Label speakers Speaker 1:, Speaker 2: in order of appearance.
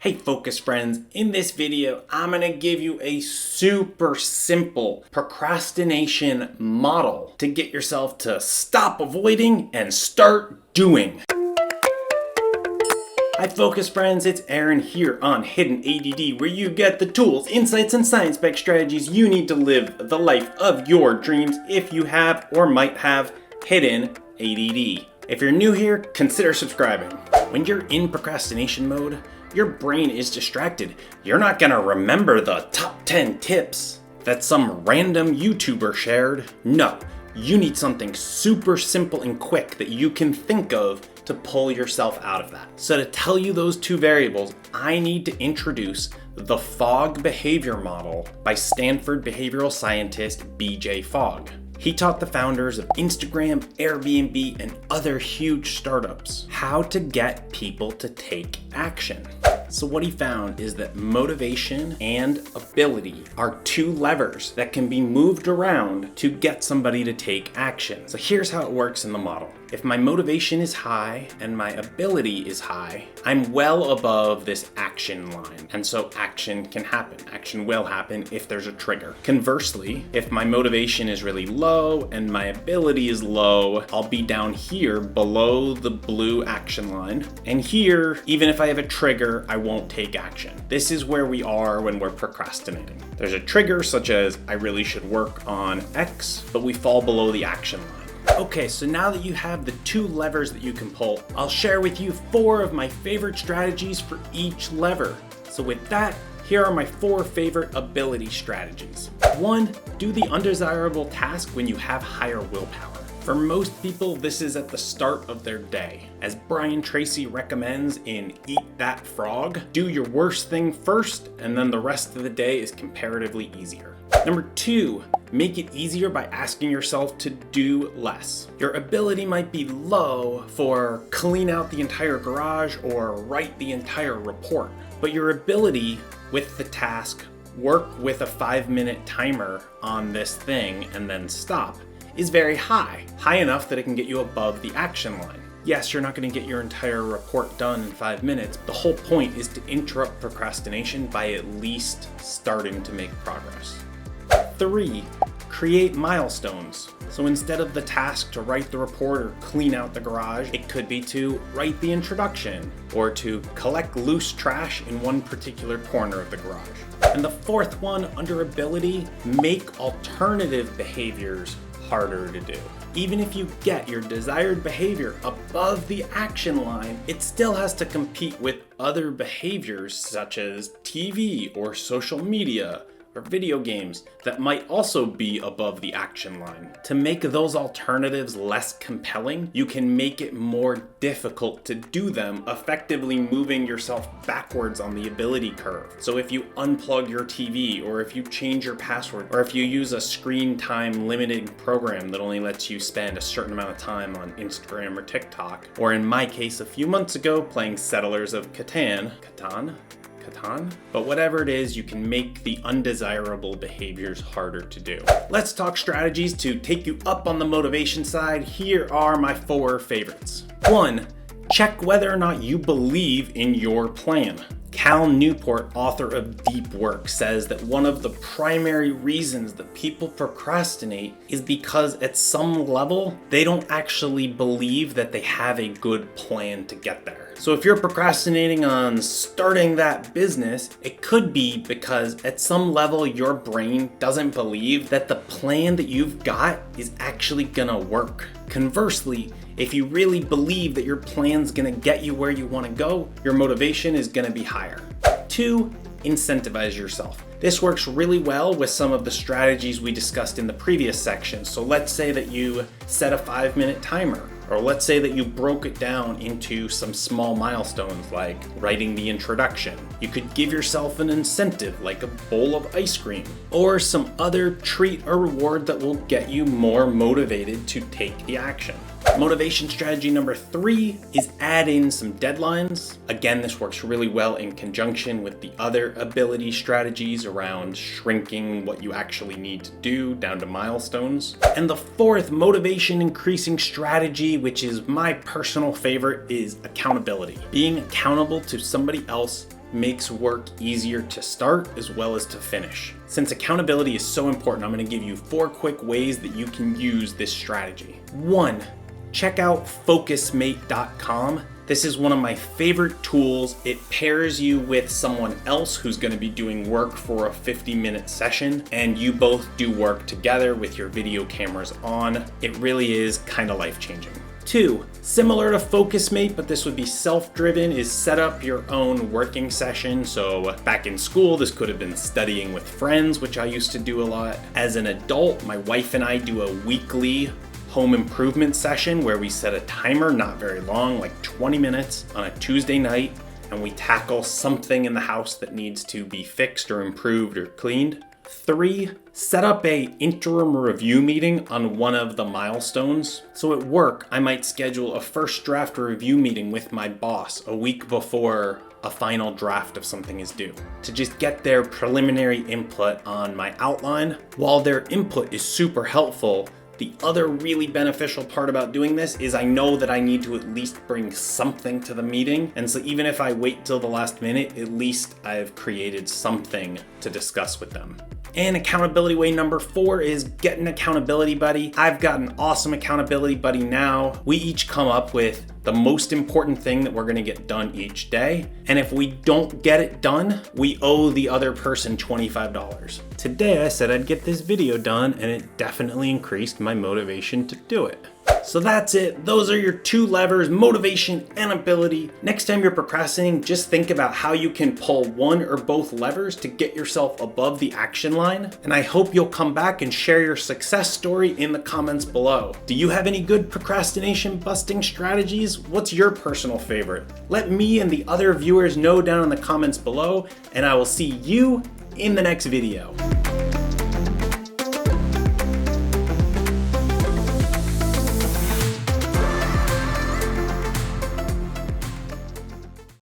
Speaker 1: Hey focus friends, in this video I'm going to give you a super simple procrastination model to get yourself to stop avoiding and start doing. Hi focus friends, it's Aron here on Hidden ADD, where you get the tools, insights, and science-backed strategies you need to live the life of your dreams if you have or might have hidden ADD. If you're new here, consider subscribing. When you're in procrastination mode, your brain is distracted. You're not gonna remember the top 10 tips that some random YouTuber shared. No, you need something super simple and quick that you can think of to pull yourself out of that. So to tell you those two variables, I need to introduce the Fogg Behavior Model by Stanford behavioral scientist BJ Fogg. He taught the founders of Instagram, Airbnb, and other huge startups how to get people to take action. So what he found is that motivation and ability are two levers that can be moved around to get somebody to take action. So here's how it works in the model. If my motivation is high and my ability is high, I'm well above this action line. And so action can happen. Action will happen if there's a trigger. Conversely, if my motivation is really low and my ability is low, I'll be down here below the blue action line. And here, even if I have a trigger, I won't take action. This is where we are when we're procrastinating. There's a trigger such as I really should work on X, but we fall below the action line. Okay, so now that you have the two levers that you can pull, I'll share with you 4 of my favorite strategies for each lever. So with that, here are my 4 favorite ability strategies. 1, do the undesirable task when you have higher willpower. For most people, this is at the start of their day. As Brian Tracy recommends in Eat That Frog, do your worst thing first, and then the rest of the day is comparatively easier. Number 2, make it easier by asking yourself to do less. Your ability might be low for clean out the entire garage or write the entire report, but your ability with the task, work with a 5-minute timer on this thing and then stop, is very high enough that it can get you above the action line. Yes, you're not going to get your entire report done in 5 minutes. The whole point is to interrupt procrastination by at least starting to make progress. 3, create milestones. So instead of the task to write the report or clean out the garage, it could be to write the introduction or to collect loose trash in one particular corner of the garage. And the 4th one, under ability, make alternative behaviors harder to do. Even if you get your desired behavior above the action line, it still has to compete with other behaviors such as TV or social media or video games that might also be above the action line. To make those alternatives less compelling, you can make it more difficult to do them, effectively moving yourself backwards on the ability curve. So if you unplug your TV, or if you change your password, or if you use a screen time limiting program that only lets you spend a certain amount of time on Instagram or TikTok, or in my case a few months ago playing Settlers of Catan, but whatever it is, you can make the undesirable behaviors harder to do. Let's talk strategies to take you up on the motivation side. Here are my 4 favorites. 1, check whether or not you believe in your plan. Cal Newport, author of Deep Work, says that one of the primary reasons that people procrastinate is because at some level, they don't actually believe that they have a good plan to get there. So if you're procrastinating on starting that business, it could be because at some level your brain doesn't believe that the plan that you've got is actually gonna work. Conversely, if you really believe that your plan's gonna get you where you wanna go, your motivation is gonna be higher. 2, incentivize yourself. This works really well with some of the strategies we discussed in the previous section. So let's say that you set a 5-minute timer, or let's say that you broke it down into some small milestones like writing the introduction. You could give yourself an incentive like a bowl of ice cream, or some other treat or reward that will get you more motivated to take the action. Motivation strategy number 3 is add in some deadlines. Again, this works really well in conjunction with the other ability strategies around shrinking what you actually need to do down to milestones. And the 4th motivation increasing strategy, which is my personal favorite, is accountability. Being accountable to somebody else makes work easier to start as well as to finish. Since accountability is so important, I'm going to give you 4 quick ways that you can use this strategy. 1, check out focusmate.com. This is one of my favorite tools. It pairs you with someone else who's going to be doing work for a 50-minute session, and you both do work together with your video cameras on. It really is kind of life-changing. 2, similar to FocusMate, but this would be self-driven, is set up your own working session. So back in school, this could have been studying with friends, which I used to do a lot. As an adult, my wife and I do a weekly home improvement session where we set a timer, not very long, like 20 minutes on a Tuesday night, and we tackle something in the house that needs to be fixed or improved or cleaned. 3, set up a interim review meeting on one of the milestones. So at work, I might schedule a first draft review meeting with my boss a week before a final draft of something is due, to just get their preliminary input on my outline. While their input is super helpful, the other really beneficial part about doing this is I know that I need to at least bring something to the meeting. And so even if I wait till the last minute, at least I've created something to discuss with them. And accountability way number 4 is get an accountability buddy. I've got an awesome accountability buddy now. We each come up with the most important thing that we're gonna get done each day. And if we don't get it done, we owe the other person $25. Today I said I'd get this video done, and it definitely increased my motivation to do it. So that's it. Those are your 2 levers, motivation and ability. Next time you're procrastinating, just think about how you can pull one or both levers to get yourself above the action line. And I hope you'll come back and share your success story in the comments below. Do you have any good procrastination busting strategies? What's your personal favorite? Let me and the other viewers know down in the comments below, and I will see you in the next video.